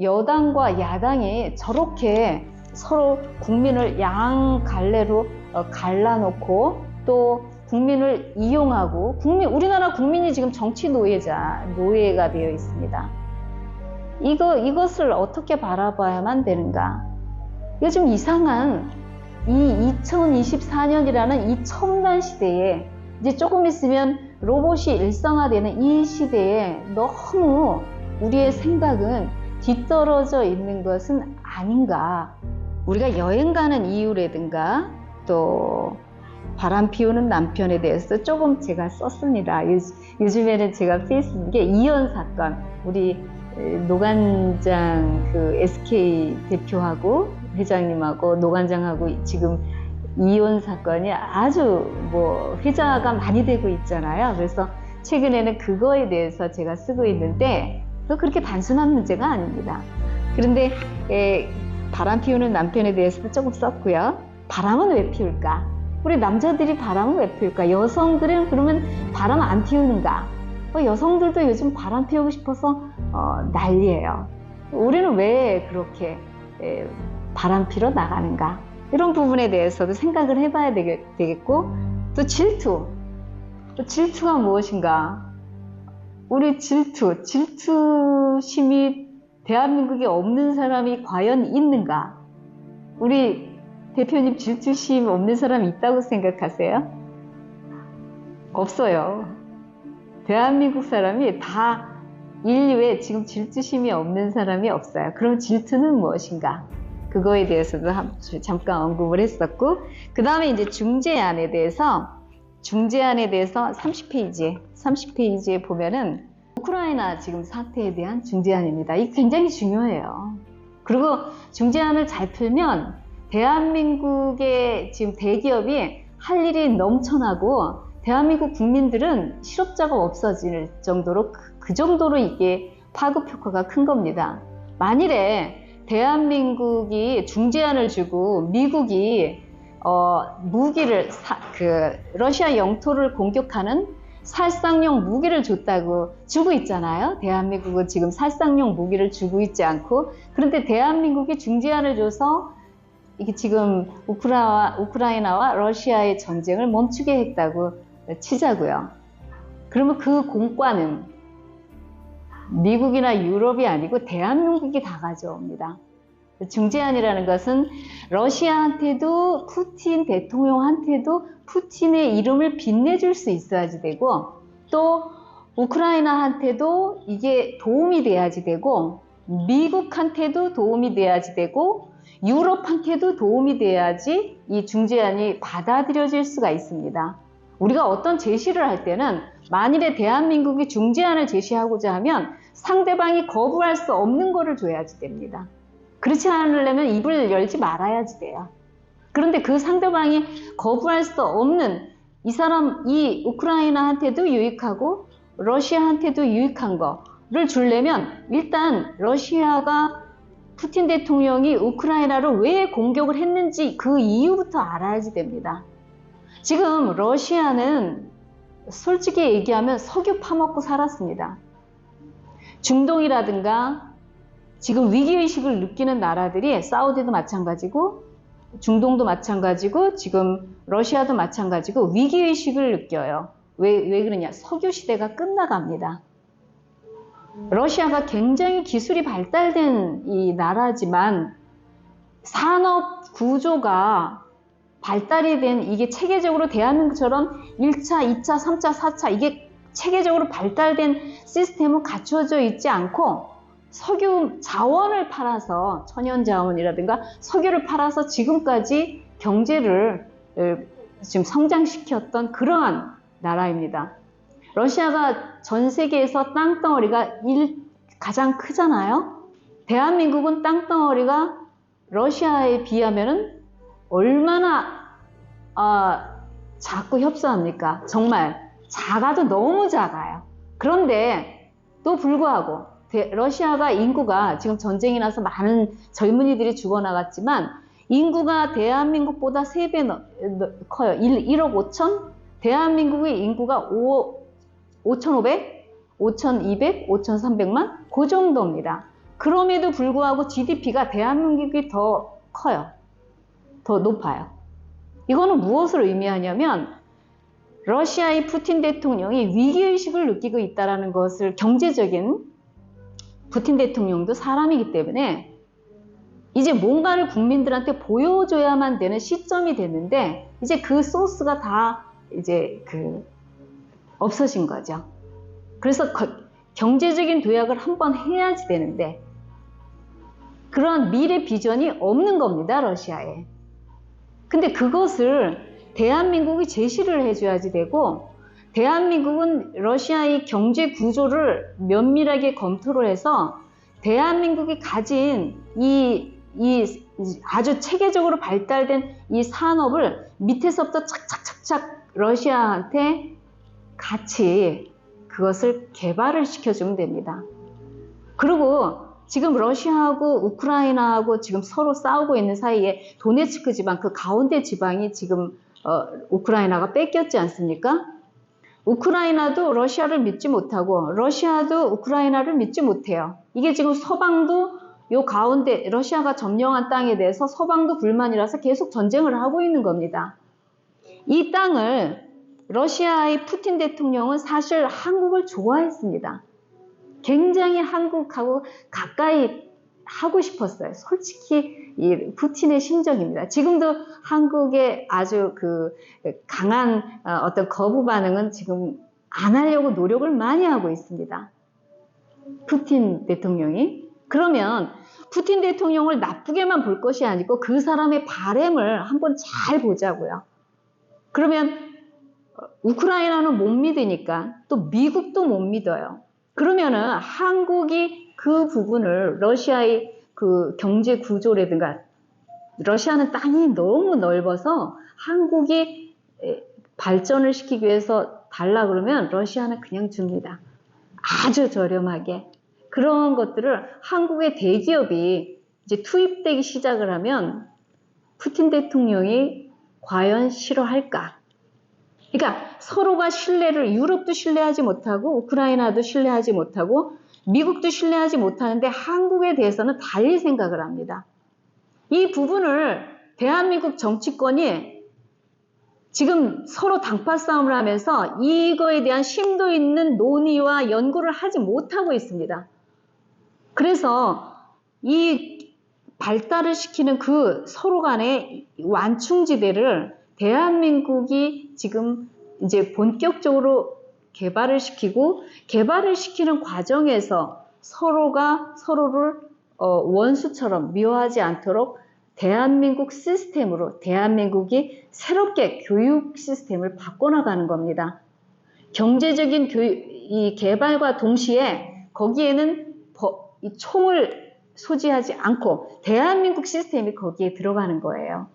여당과 야당이 저렇게 서로 국민을 양갈래로 갈라놓고 또 국민을 이용하고 우리나라 국민이 지금 정치 노예가 되어 있습니다. 이것을 어떻게 바라봐야만 되는가? 이거 좀 이상한 이 2024년이라는 이 첨단 시대에 이제 조금 있으면 로봇이 일상화되는 이 시대에 너무 우리의 생각은 뒤떨어져 있는 것은 아닌가. 우리가 여행 가는 이유라든가 또 바람 피우는 남편에 대해서 조금 제가 썼습니다. 요즘에는 제가 페이스북에 이혼 사건, 우리 노관장 그 SK 대표하고 회장님하고 노관장하고 지금 이혼 사건이 아주 회자가 많이 되고 있잖아요. 그래서 최근에는 그거에 대해서 제가 쓰고 있는데 그렇게 단순한 문제가 아닙니다. 그런데 바람 피우는 남편에 대해서도 조금 썼고요. 바람은 왜 피울까? 우리 남자들이 바람은 왜 피울까? 여성들은 그러면 바람 안 피우는가? 여성들도 요즘 바람 피우고 싶어서 난리예요. 우리는 왜 그렇게 바람 피러 나가는가? 이런 부분에 대해서도 생각을 해봐야 되겠고, 또 질투가 무엇인가? 우리 질투심이 대한민국에 없는 사람이 과연 있는가? 우리 대표님 질투심 없는 사람이 있다고 생각하세요? 없어요. 대한민국 사람이 다 인류에 지금 질투심이 없는 사람이 없어요. 그럼 질투는 무엇인가? 그거에 대해서도 잠깐 언급을 했었고, 그 다음에 이제 중재안에 대해서 30페이지에 보면은 우크라이나 지금 사태에 대한 중재안입니다. 이게 굉장히 중요해요. 그리고 중재안을 잘 풀면 대한민국의 지금 대기업이 할 일이 넘쳐나고 대한민국 국민들은 실업자가 없어질 정도로 그 정도로 이게 파급 효과가 큰 겁니다. 만일에 대한민국이 중재안을 주고 미국이 무기를 러시아 영토를 공격하는 살상용 무기를 주고 있잖아요. 대한민국은 지금 살상용 무기를 주고 있지 않고, 그런데 대한민국이 중재안을 줘서 이게 지금 우크라이나와 러시아의 전쟁을 멈추게 했다고 치자고요. 그러면 그 공과는 미국이나 유럽이 아니고 대한민국이 다 가져옵니다. 중재안이라는 것은 러시아한테도 푸틴 대통령한테도 푸틴의 이름을 빛내줄 수 있어야지 되고, 또 우크라이나한테도 이게 도움이 돼야지 되고, 미국한테도 도움이 돼야지 되고, 유럽한테도 도움이 돼야지 이 중재안이 받아들여질 수가 있습니다. 우리가 어떤 제시를 할 때는 만일에 대한민국이 중재안을 제시하고자 하면 상대방이 거부할 수 없는 거를 줘야지 됩니다. 그렇지 않으려면 입을 열지 말아야지 돼요. 그런데 그 상대방이 거부할 수 없는 이 우크라이나한테도 유익하고 러시아한테도 유익한 거를 주려면 일단 러시아가 푸틴 대통령이 우크라이나를 왜 공격을 했는지 그 이유부터 알아야지 됩니다. 지금 러시아는 솔직히 얘기하면 석유 파먹고 살았습니다. 중동이라든가 지금 위기의식을 느끼는 나라들이 사우디도 마찬가지고 중동도 마찬가지고 지금 러시아도 마찬가지고 위기의식을 느껴요. 왜 그러냐? 석유 시대가 끝나갑니다. 러시아가 굉장히 기술이 발달된 이 나라지만 산업 구조가 발달이 된 이게 체계적으로 대한민국처럼 1차, 2차, 3차, 4차 이게 체계적으로 발달된 시스템은 갖추어져 있지 않고 석유 자원을 팔아서 천연 자원이라든가 석유를 팔아서 지금까지 경제를 지금 성장시켰던 그러한 나라입니다. 러시아가 전 세계에서 땅덩어리가 가장 크잖아요. 대한민국은 땅덩어리가 러시아에 비하면은 얼마나 작고 협소합니까? 정말 작아도 너무 작아요. 그런데 또 불구하고 러시아가 인구가 지금 전쟁이 나서 많은 젊은이들이 죽어나갔지만 인구가 대한민국보다 3배 커요. 1억 5천? 대한민국의 인구가 5,500, 5,200, 5,300만? 그 정도입니다. 그럼에도 불구하고 GDP가 대한민국이 더 커요. 더 높아요. 이거는 무엇을 의미하냐면 러시아의 푸틴 대통령이 위기의식을 느끼고 있다는 것을, 경제적인 푸틴 대통령도 사람이기 때문에 이제 뭔가를 국민들한테 보여줘야만 되는 시점이 됐는데 이제 그 소스가 다 이제 없어진 거죠. 그래서 경제적인 도약을 한번 해야지 되는데 그런 미래 비전이 없는 겁니다, 러시아에. 근데 그것을 대한민국이 제시를 해줘야지 되고, 대한민국은 러시아의 경제 구조를 면밀하게 검토를 해서 대한민국이 가진 이 아주 체계적으로 발달된 이 산업을 밑에서부터 착착착착 러시아한테 같이 그것을 개발을 시켜주면 됩니다. 그리고 지금 러시아하고 우크라이나하고 지금 서로 싸우고 있는 사이에 도네츠크 지방, 그 가운데 지방이 지금 우크라이나가 뺏겼지 않습니까? 우크라이나도 러시아를 믿지 못하고 러시아도 우크라이나를 믿지 못해요. 이게 지금 서방도 요 가운데 러시아가 점령한 땅에 대해서 서방도 불만이라서 계속 전쟁을 하고 있는 겁니다. 이 땅을 러시아의 푸틴 대통령은 사실 한국을 좋아했습니다. 굉장히 한국하고 가까이 하고 싶었어요. 솔직히 이 푸틴의 심정입니다. 지금도 한국의 아주 강한 어떤 거부 반응은 지금 안 하려고 노력을 많이 하고 있습니다. 푸틴 대통령이. 그러면 푸틴 대통령을 나쁘게만 볼 것이 아니고 그 사람의 바램을 한번 잘 보자고요. 그러면 우크라이나는 못 믿으니까 또 미국도 못 믿어요. 그러면은 한국이 그 부분을 러시아의 그 경제 구조라든가, 러시아는 땅이 너무 넓어서 한국이 발전을 시키기 위해서 달라 그러면 러시아는 그냥 줍니다. 아주 저렴하게. 그런 것들을 한국의 대기업이 이제 투입되기 시작을 하면 푸틴 대통령이 과연 싫어할까? 그러니까 서로가 신뢰를, 유럽도 신뢰하지 못하고 우크라이나도 신뢰하지 못하고 미국도 신뢰하지 못하는데 한국에 대해서는 달리 생각을 합니다. 이 부분을 대한민국 정치권이 지금 서로 당파 싸움을 하면서 이거에 대한 심도 있는 논의와 연구를 하지 못하고 있습니다. 그래서 이 발달을 시키는 그 서로 간의 완충지대를 대한민국이 지금 이제 본격적으로 개발을 시키고, 개발을 시키는 과정에서 서로가 서로를 원수처럼 미워하지 않도록 대한민국 시스템으로, 대한민국이 새롭게 교육 시스템을 바꿔나가는 겁니다. 경제적인 이 개발과 동시에 거기에는 이 총을 소지하지 않고 대한민국 시스템이 거기에 들어가는 거예요.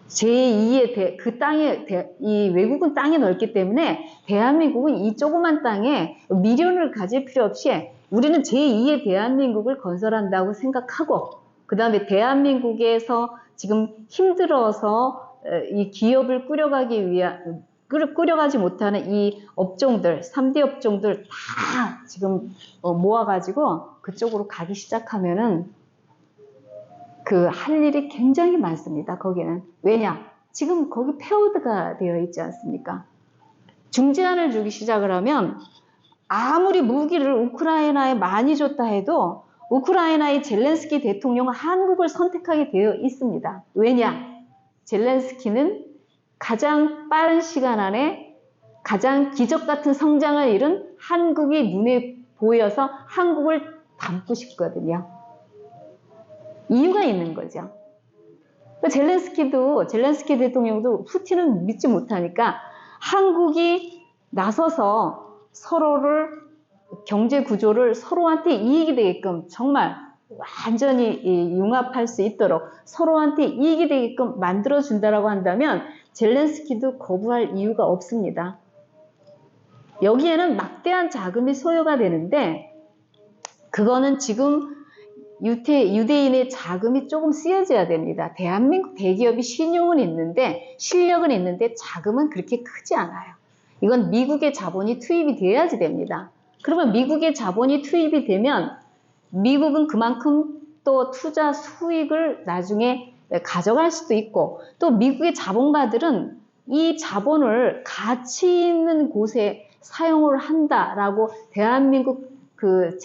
제2의 그 땅에, 이 외국은 땅이 넓기 때문에 대한민국은 이 조그만 땅에 미련을 가질 필요 없이 우리는 제2의 대한민국을 건설한다고 생각하고, 그 다음에 대한민국에서 지금 힘들어서 이 기업을 꾸려가지 못하는 이 업종들, 3대 업종들 다 지금 모아가지고 그쪽으로 가기 시작하면은 할 일이 굉장히 많습니다. 거기는. 왜냐? 지금 거기 폐허가 되어 있지 않습니까? 중재안을 주기 시작을 하면 아무리 무기를 우크라이나에 많이 줬다 해도 우크라이나의 젤렌스키 대통령은 한국을 선택하게 되어 있습니다. 왜냐? 젤렌스키는 가장 빠른 시간 안에 가장 기적 같은 성장을 이룬 한국이 눈에 보여서 한국을 담고 싶거든요. 이유가 있는 거죠. 젤렌스키 대통령도 푸틴은 믿지 못하니까 한국이 나서서 서로를, 경제 구조를 서로한테 이익이 되게끔, 정말 완전히 융합할 수 있도록 서로한테 이익이 되게끔 만들어준다라고 한다면 젤렌스키도 거부할 이유가 없습니다. 여기에는 막대한 자금이 소요가 되는데 그거는 지금 유대인의 자금이 조금 쓰여져야 됩니다. 대한민국 대기업이 신용은 있는데, 실력은 있는데 자금은 그렇게 크지 않아요. 이건 미국의 자본이 투입이 돼야지 됩니다. 그러면 미국의 자본이 투입이 되면 미국은 그만큼 또 투자 수익을 나중에 가져갈 수도 있고, 또 미국의 자본가들은 이 자본을 가치 있는 곳에 사용을 한다라고 대한민국 그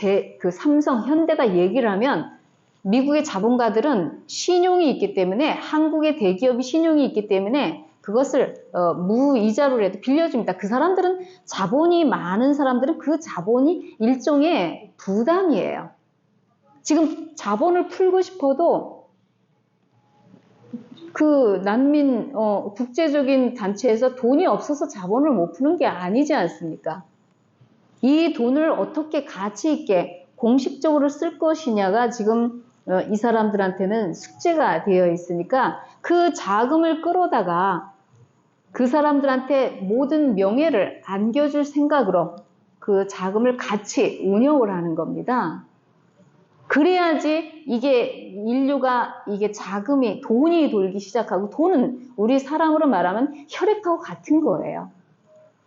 삼성, 현대가 얘기를 하면 미국의 자본가들은 신용이 있기 때문에, 한국의 대기업이 신용이 있기 때문에 그것을 무이자로라도 빌려줍니다. 그 사람들은, 자본이 많은 사람들은 그 자본이 일종의 부담이에요. 지금 자본을 풀고 싶어도 그 난민 국제적인 단체에서 돈이 없어서 자본을 못 푸는 게 아니지 않습니까? 이 돈을 어떻게 가치 있게 공식적으로 쓸 것이냐가 지금 이 사람들한테는 숙제가 되어 있으니까, 그 자금을 끌어다가 그 사람들한테 모든 명예를 안겨줄 생각으로 그 자금을 같이 운용을 하는 겁니다. 그래야지 이게 인류가, 이게 자금이, 돈이 돌기 시작하고, 돈은 우리 사람으로 말하면 혈액하고 같은 거예요.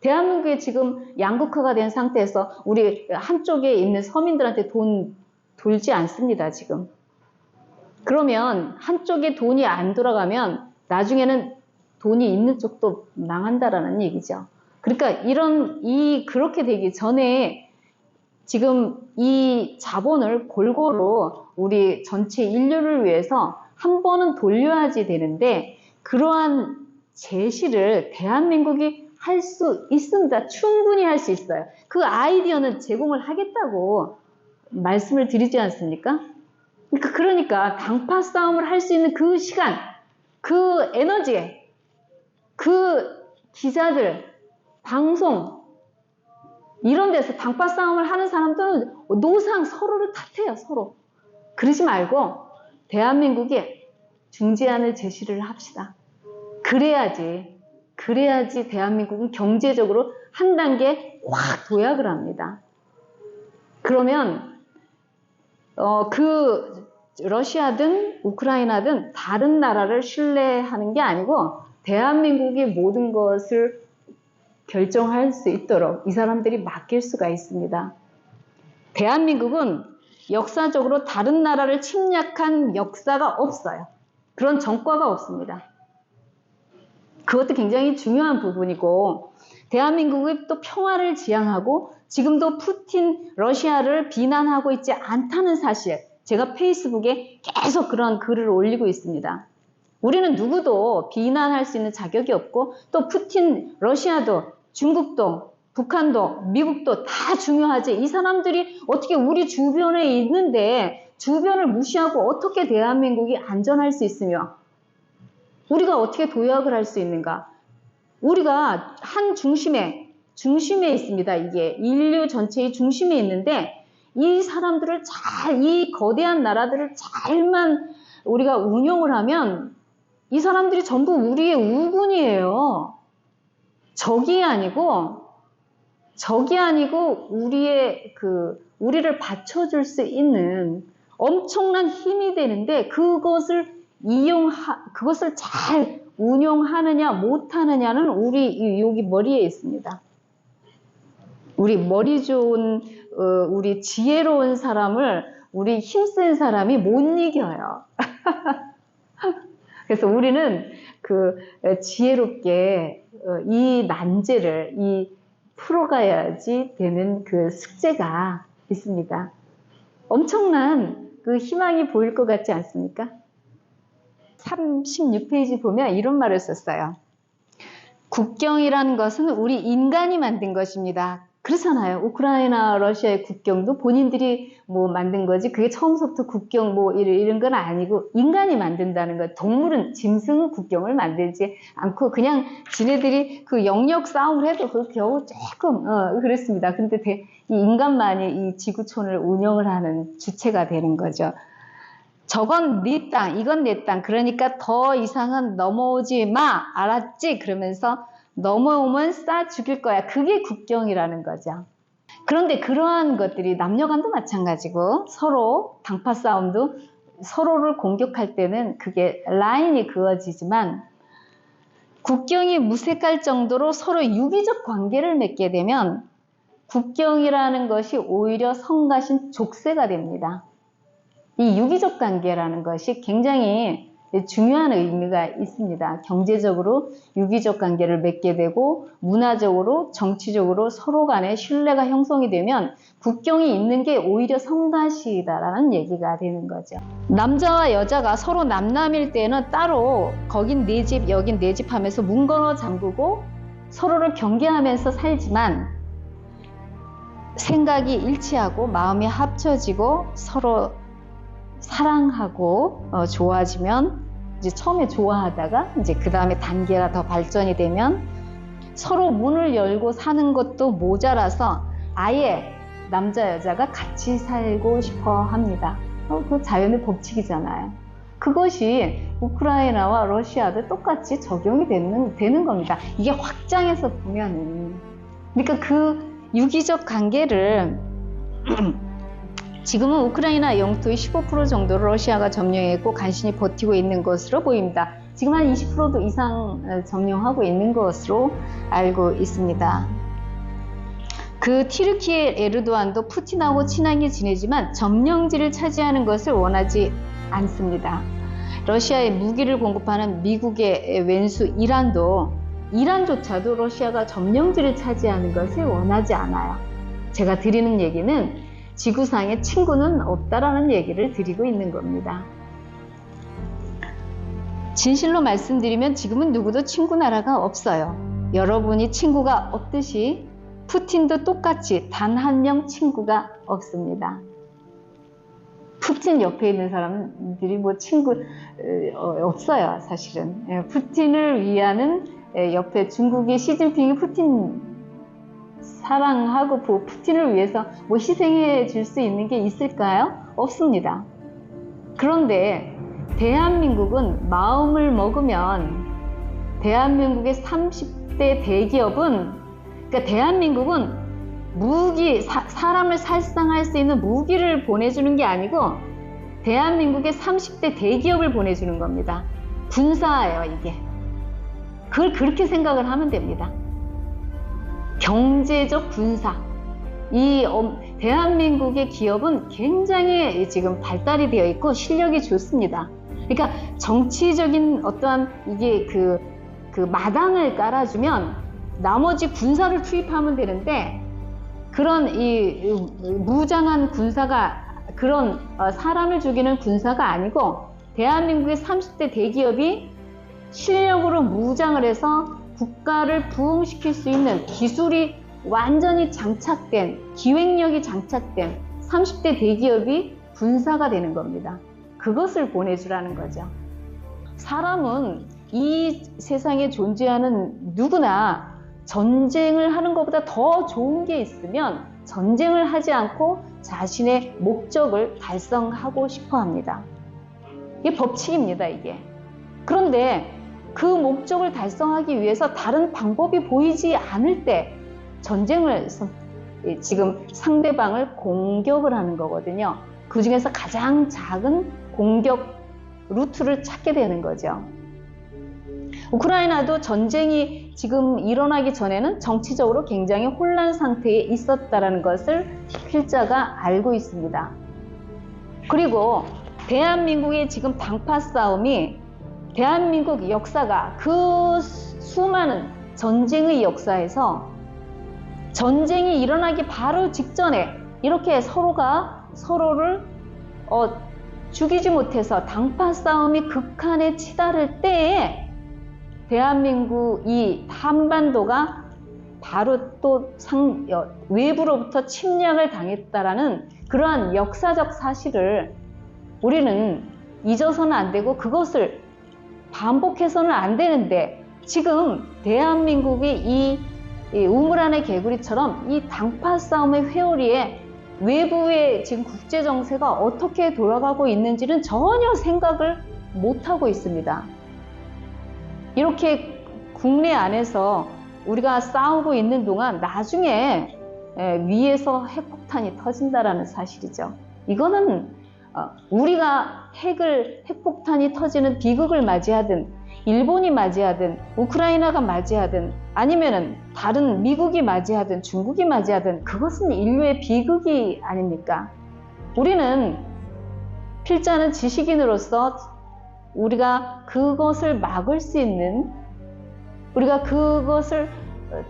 대한민국에 지금 양극화가 된 상태에서 우리 한쪽에 있는 서민들한테 돈 돌지 않습니다, 지금. 그러면 한쪽에 돈이 안 돌아가면 나중에는 돈이 있는 쪽도 망한다라는 얘기죠. 그러니까 그렇게 되기 전에 지금 이 자본을 골고루 우리 전체 인류를 위해서 한 번은 돌려야지 되는데, 그러한 제시를 대한민국이 할 수 있습니다. 충분히 할 수 있어요. 그 아이디어는 제공을 하겠다고 말씀을 드리지 않습니까? 그러니까 당파 싸움을 할 수 있는 그 시간, 그 에너지, 그 기자들, 방송, 이런 데서 당파 싸움을 하는 사람들은 노상 서로를 탓해요, 서로. 그러지 말고 대한민국에 중재안을 제시를 합시다. 그래야지 대한민국은 경제적으로 한 단계 확 도약을 합니다. 그러면 러시아든 우크라이나든 다른 나라를 신뢰하는 게 아니고 대한민국이 모든 것을 결정할 수 있도록 이 사람들이 맡길 수가 있습니다. 대한민국은 역사적으로 다른 나라를 침략한 역사가 없어요. 그런 전과가 없습니다. 그것도 굉장히 중요한 부분이고, 대한민국이 또 평화를 지향하고 지금도 푸틴 러시아를 비난하고 있지 않다는 사실, 제가 페이스북에 계속 그런 글을 올리고 있습니다. 우리는 누구도 비난할 수 있는 자격이 없고, 또 푸틴 러시아도 중국도 북한도 미국도 다 중요하지, 이 사람들이 어떻게 우리 주변에 있는데 주변을 무시하고 어떻게 대한민국이 안전할 수 있으며 우리가 어떻게 도약을 할 수 있는가? 우리가 한 중심에 있습니다. 이게 인류 전체의 중심에 있는데, 이 사람들을 이 거대한 나라들을 잘만 우리가 운용을 하면 이 사람들이 전부 우리의 우군이에요. 적이 아니고 우리를 받쳐줄 수 있는 엄청난 힘이 되는데, 그것을 잘 운용하느냐 못하느냐는 우리 여기 머리에 있습니다. 우리 머리 좋은, 우리 지혜로운 사람을 우리 힘센 사람이 못 이겨요. 그래서 우리는 지혜롭게 이 난제를 풀어가야지 되는 그 숙제가 있습니다. 엄청난 그 희망이 보일 것 같지 않습니까? 36페이지 보면 이런 말을 썼어요. 국경이라는 것은 우리 인간이 만든 것입니다. 그렇잖아요. 우크라이나, 러시아의 국경도 본인들이 만든 거지, 그게 처음부터 국경 이런 건 아니고 인간이 만든다는 거. 동물은, 짐승은 국경을 만들지 않고 그냥 지네들이 그 영역 싸움을 해도 그 겨우 조금 그랬습니다. 근데 이 인간만이 이 지구촌을 운영을 하는 주체가 되는 거죠. 저건 네 땅, 이건 내 땅, 그러니까 더 이상은 넘어오지 마, 알았지? 그러면서 넘어오면 쏴 죽일 거야. 그게 국경이라는 거죠. 그런데 그러한 것들이 남녀간도 마찬가지고, 서로 당파 싸움도 서로를 공격할 때는 그게 라인이 그어지지만, 국경이 무색할 정도로 서로 유기적 관계를 맺게 되면 국경이라는 것이 오히려 성가신 족쇄가 됩니다. 이 유기적 관계라는 것이 굉장히 중요한 의미가 있습니다. 경제적으로 유기적 관계를 맺게 되고 문화적으로, 정치적으로 서로 간에 신뢰가 형성이 되면 국경이 있는 게 오히려 성가시다라는 얘기가 되는 거죠. 남자와 여자가 서로 남남일 때는 따로 거긴 내 집, 여긴 내 집 하면서 문 걸어 잠그고 서로를 경계하면서 살지만 생각이 일치하고 마음이 합쳐지고 서로 사랑하고 좋아지면 이제 처음에 좋아하다가 이제 그 다음에 단계가 더 발전이 되면 서로 문을 열고 사는 것도 모자라서 아예 남자 여자가 같이 살고 싶어 합니다. 그 자연의 법칙이잖아요. 그것이 우크라이나와 러시아도 똑같이 적용이 되는 겁니다. 이게 확장해서 보면은 그러니까 그 유기적 관계를 지금은 우크라이나 영토의 15% 정도를 러시아가 점령했고 간신히 버티고 있는 것으로 보입니다. 지금 한 20% 이상 점령하고 있는 것으로 알고 있습니다. 그 티르키의 에르도안도 푸틴하고 친하게 지내지만 점령지를 차지하는 것을 원하지 않습니다. 러시아에 무기를 공급하는 미국의 왼수 이란조차도 러시아가 점령지를 차지하는 것을 원하지 않아요. 제가 드리는 얘기는 지구상에 친구는 없다라는 얘기를 드리고 있는 겁니다. 진실로 말씀드리면 지금은 누구도 친구 나라가 없어요. 여러분이 친구가 없듯이 푸틴도 똑같이 단 한 명 친구가 없습니다. 푸틴 옆에 있는 사람들이 뭐 친구 없어요, 사실은. 푸틴을 위하는 옆에 중국의 시진핑이 푸틴 사랑하고 푸틴을 위해서 뭐 희생해 줄 수 있는 게 있을까요? 없습니다. 그런데 대한민국은 마음을 먹으면 대한민국의 30대 대기업은 그러니까 대한민국은 사람을 살상할 수 있는 무기를 보내주는 게 아니고 대한민국의 30대 대기업을 보내주는 겁니다. 군사예요, 이게. 그걸 그렇게 생각을 하면 됩니다. 경제적 군사. 이 대한민국의 기업은 굉장히 지금 발달이 되어 있고 실력이 좋습니다. 그러니까 정치적인 어떠한 이게 그 마당을 깔아주면 나머지 군사를 투입하면 되는데 그런 이 무장한 군사가 그런 사람을 죽이는 군사가 아니고 대한민국의 30대 대기업이 실력으로 무장을 해서 국가를 부흥시킬 수 있는 기술이 완전히 장착된, 기획력이 장착된 30대 대기업이 군사가 되는 겁니다. 그것을 보내주라는 거죠. 사람은 이 세상에 존재하는 누구나 전쟁을 하는 것보다 더 좋은 게 있으면 전쟁을 하지 않고 자신의 목적을 달성하고 싶어 합니다. 이게 법칙입니다, 이게. 그런데 그 목적을 달성하기 위해서 다른 방법이 보이지 않을 때 전쟁을 지금 상대방을 공격을 하는 거거든요. 그 중에서 가장 작은 공격 루트를 찾게 되는 거죠. 우크라이나도 전쟁이 지금 일어나기 전에는 정치적으로 굉장히 혼란 상태에 있었다는 것을 필자가 알고 있습니다. 그리고 대한민국의 지금 당파 싸움이 대한민국 역사가 그 수많은 전쟁의 역사에서 전쟁이 일어나기 바로 직전에 이렇게 서로가 서로를 죽이지 못해서 당파 싸움이 극한에 치달을 때에 대한민국 이 한반도가 바로 또 외부로부터 침략을 당했다라는 그러한 역사적 사실을 우리는 잊어서는 안 되고 그것을 반복해서는 안 되는데 지금 대한민국이 이 우물 안의 개구리처럼 이 당파 싸움의 회오리에 외부의 지금 국제 정세가 어떻게 돌아가고 있는지는 전혀 생각을 못하고 있습니다. 이렇게 국내 안에서 우리가 싸우고 있는 동안 나중에 위에서 핵폭탄이 터진다라는 사실이죠. 이거는 우리가 핵폭탄이 터지는 비극을 맞이하든 일본이 맞이하든 우크라이나가 맞이하든 아니면은 다른 미국이 맞이하든 중국이 맞이하든 그것은 인류의 비극이 아닙니까? 우리는 필자는 지식인으로서 우리가 그것을 막을 수 있는, 우리가 그것을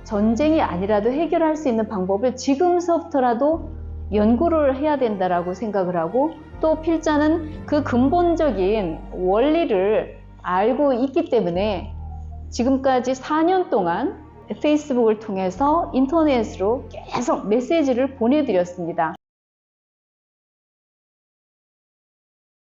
전쟁이 아니라도 해결할 수 있는 방법을 지금서부터라도 연구를 해야 된다라고 생각을 하고, 또 필자는 그 근본적인 원리를 알고 있기 때문에 지금까지 4년 동안 페이스북을 통해서 인터넷으로 계속 메시지를 보내드렸습니다.